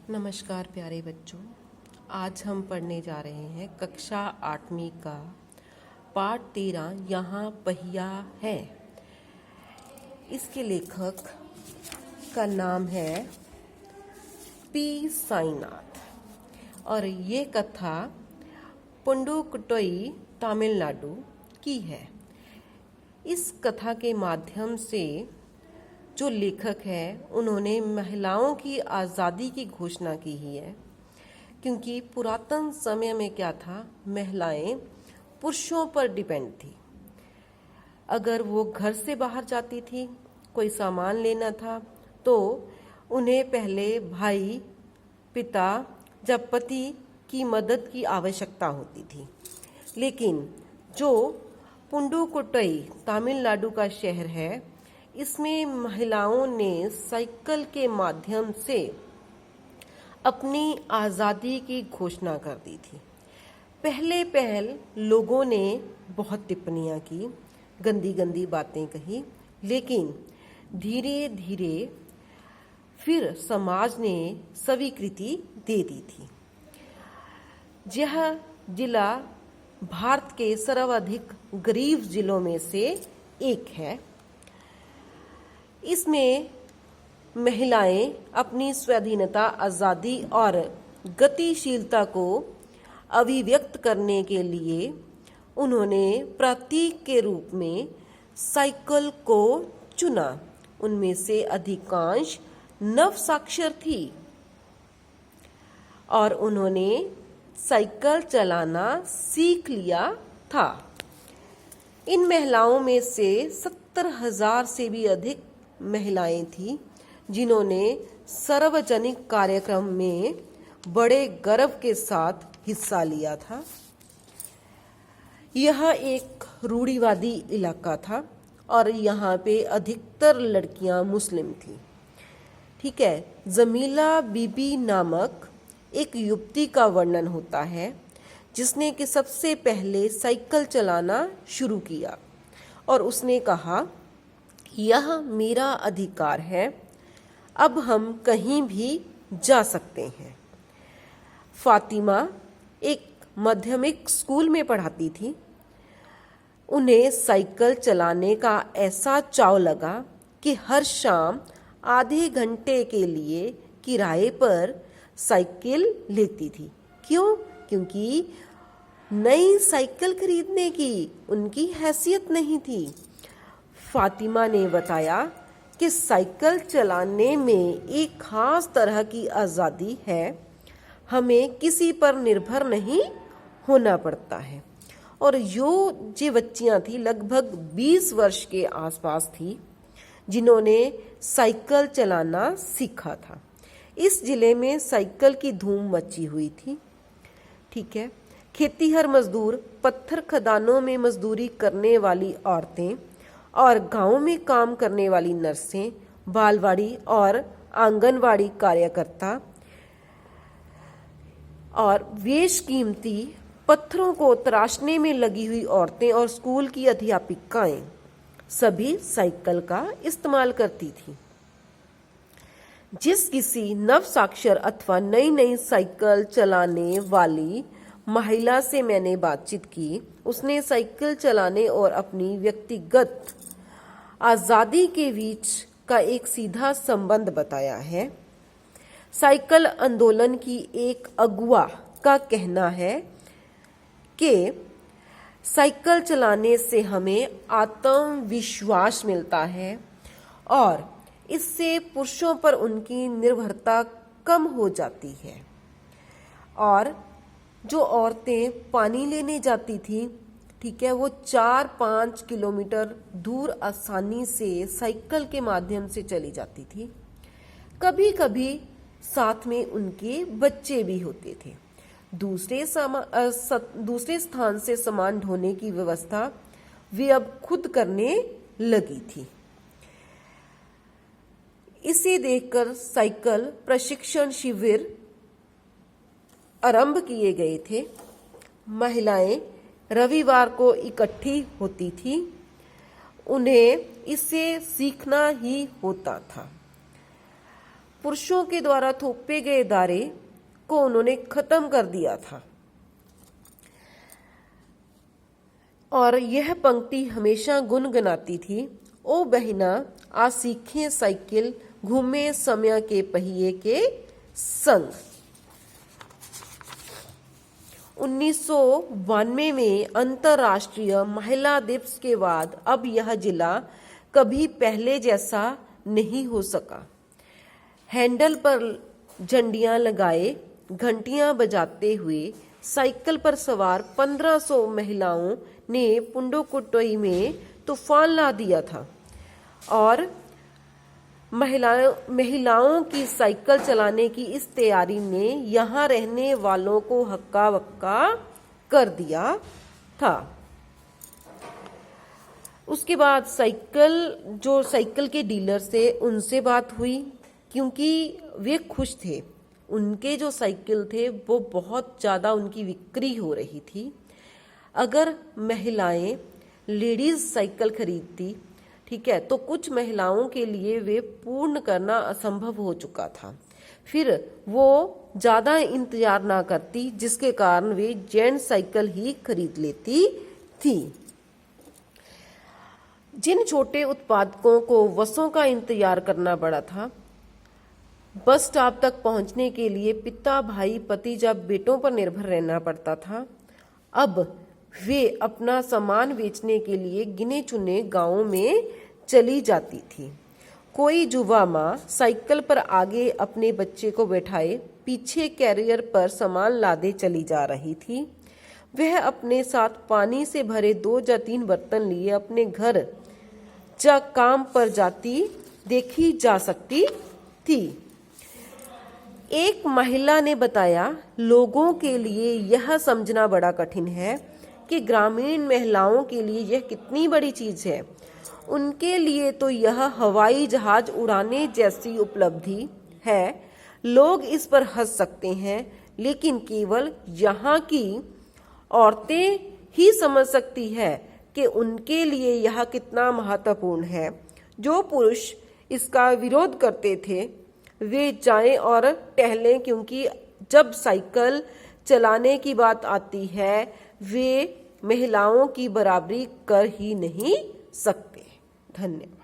नमस्कार प्यारे बच्चों। आज हम पढ़ने जा रहे हैं कक्षा 8वीं का पाठ 13 यहाँ पहिया है। इसके लेखक का नाम है पी साईनाथ और ये कथा पुडुकोट्टई तमिलनाडु की है। इस कथा के माध्यम से जो लेखक है उन्होंने महिलाओं की आज़ादी की घोषणा की ही है, क्योंकि पुरातन समय में क्या था, महिलाएं पुरुषों पर डिपेंड थी। अगर वो घर से बाहर जाती थी, कोई सामान लेना था, तो उन्हें पहले भाई, पिता या पति की मदद की आवश्यकता होती थी। लेकिन जो पुडुकोट्टई तमिलनाडु का शहर है, इसमें महिलाओं ने साइकिल के माध्यम से अपनी आज़ादी की घोषणा कर दी थी। पहले लोगों ने बहुत टिप्पणियां की, गंदी गंदी बातें कही, लेकिन धीरे धीरे फिर समाज ने स्वीकृति दे दी थी। यह जिला भारत के सर्वाधिक गरीब जिलों में से एक है। इसमें महिलाएं अपनी स्वाधीनता, आज़ादी और गतिशीलता को अभिव्यक्त करने के लिए उन्होंने प्रतीक के रूप में साइकिल को चुना। उनमें से अधिकांश नवसाक्षर थी और उन्होंने साइकिल चलाना सीख लिया था। इन महिलाओं में से 70,000 से भी अधिक महिलाएं थीं जिन्होंने सार्वजनिक कार्यक्रम में बड़े गर्व के साथ हिस्सा लिया था। यह एक रूढ़िवादी इलाका था और यहाँ पे अधिकतर लड़कियां मुस्लिम थीं। ठीक है। जमीला बीबी नामक एक युवती का वर्णन होता है जिसने कि सबसे पहले साइकिल चलाना शुरू किया और उसने कहा, यह मेरा अधिकार है, अब हम कहीं भी जा सकते हैं। फातिमा एक माध्यमिक स्कूल में पढ़ाती थी। उन्हें साइकिल चलाने का ऐसा चाव लगा कि हर शाम आधे घंटे के लिए किराए पर साइकिल लेती थी। क्यों? क्योंकि नई साइकिल खरीदने की उनकी हैसियत नहीं थी। फातिमा ने बताया कि साइकिल चलाने में एक खास तरह की आज़ादी है, हमें किसी पर निर्भर नहीं होना पड़ता है। और ये बच्चियां थी, लगभग 20 वर्ष के आसपास थी, जिन्होंने साइकिल चलाना सीखा था। इस जिले में साइकिल की धूम मची हुई थी। ठीक है। खेतीहर मजदूर, पत्थर खदानों में मजदूरी करने वाली औरतें और गांव में काम करने वाली नर्सें, बालवाड़ी और आंगनवाड़ी कार्यकर्ता और बेशकीमती पत्थरों को तराशने में लगी हुई औरतें और स्कूल की अध्यापिकाएं सभी साइकिल का इस्तेमाल करती थी। जिस किसी नवसाक्षर अथवा नई साइकिल चलाने वाली महिला से मैंने बातचीत की, उसने साइकिल चलाने और अपनी व्यक्तिगत आज़ादी के बीच का एक सीधा संबंध बताया है। साइकिल आंदोलन की एक अगुआ का कहना है कि साइकिल चलाने से हमें आत्मविश्वास मिलता है और इससे पुरुषों पर उनकी निर्भरता कम हो जाती है। और जो औरतें पानी लेने जाती थी, ठीक है, वो 4-5 किलोमीटर दूर आसानी से साइकिल के माध्यम से चली जाती थी। कभी कभी साथ में उनके बच्चे भी होते थे। दूसरे स्थान से सामान ढोने की व्यवस्था वे अब खुद करने लगी थी। इसे देखकर साइकिल प्रशिक्षण शिविर आरंभ किए गए थे। महिलाएं रविवार को इकट्ठी होती थी। उन्हें इसे सीखना ही होता था। पुरुषों के द्वारा थोपे गए दायरे को उन्होंने खत्म कर दिया था। और यह पंक्ति हमेशा गुनगुनाती थी, ओ बहिना आ सीखे साइकिल, घूमे समय के पहिए के संग। 1992 में अंतर्राष्ट्रीय महिला दिवस के बाद अब यह जिला कभी पहले जैसा नहीं हो सका। हैंडल पर झंडियां लगाए, घंटियां बजाते हुए साइकिल पर सवार 1500 महिलाओं ने पुंडुकोट्टई में तूफान ला दिया था और महिलाओं की साइकिल चलाने की इस तैयारी ने यहाँ रहने वालों को हक्का बक्का कर दिया था। उसके बाद साइकिल के डीलर से उनसे बात हुई, क्योंकि वे खुश थे। उनके जो साइकिल थे वो बहुत ज़्यादा उनकी बिक्री हो रही थी। अगर महिलाएं लेडीज साइकिल खरीदती, ठीक है, तो कुछ महिलाओं के लिए वे पूर्ण करना असंभव हो चुका था। फिर वो ज़्यादा इंतजार ना करती, जिसके कारण वे जेंट्स साइकिल ही खरीद लेती थी। जिन छोटे उत्पादकों को बसों का इंतजार करना पड़ा था, बस स्टॉप तक पहुंचने के लिए पिता, भाई, पति या बेटों पर निर्भर रहना पड़ता था, अब वे अपना सामान बेचने के लिए गिने चुने गांवों में चली जाती थी। कोई युवा माँ साइकिल पर आगे अपने बच्चे को बैठाए पीछे कैरियर पर सामान लादे चली जा रही थी। वह अपने साथ पानी से भरे 2 या 3 बर्तन लिए अपने घर या काम पर जाती देखी जा सकती थी। एक महिला ने बताया, लोगों के लिए यह समझना बड़ा कठिन है कि ग्रामीण महिलाओं के लिए यह कितनी बड़ी चीज है। उनके लिए तो यह हवाई जहाज उड़ाने जैसी उपलब्धि है। लोग इस पर हंस सकते हैं, लेकिन केवल यहाँ की औरतें ही समझ सकती है कि उनके लिए यह कितना महत्वपूर्ण है। जो पुरुष इसका विरोध करते थे वे जाएं और टहलें, क्योंकि जब साइकिल चलाने की बात आती है वे महिलाओं की बराबरी कर ही नहीं सकते। धन्यवाद।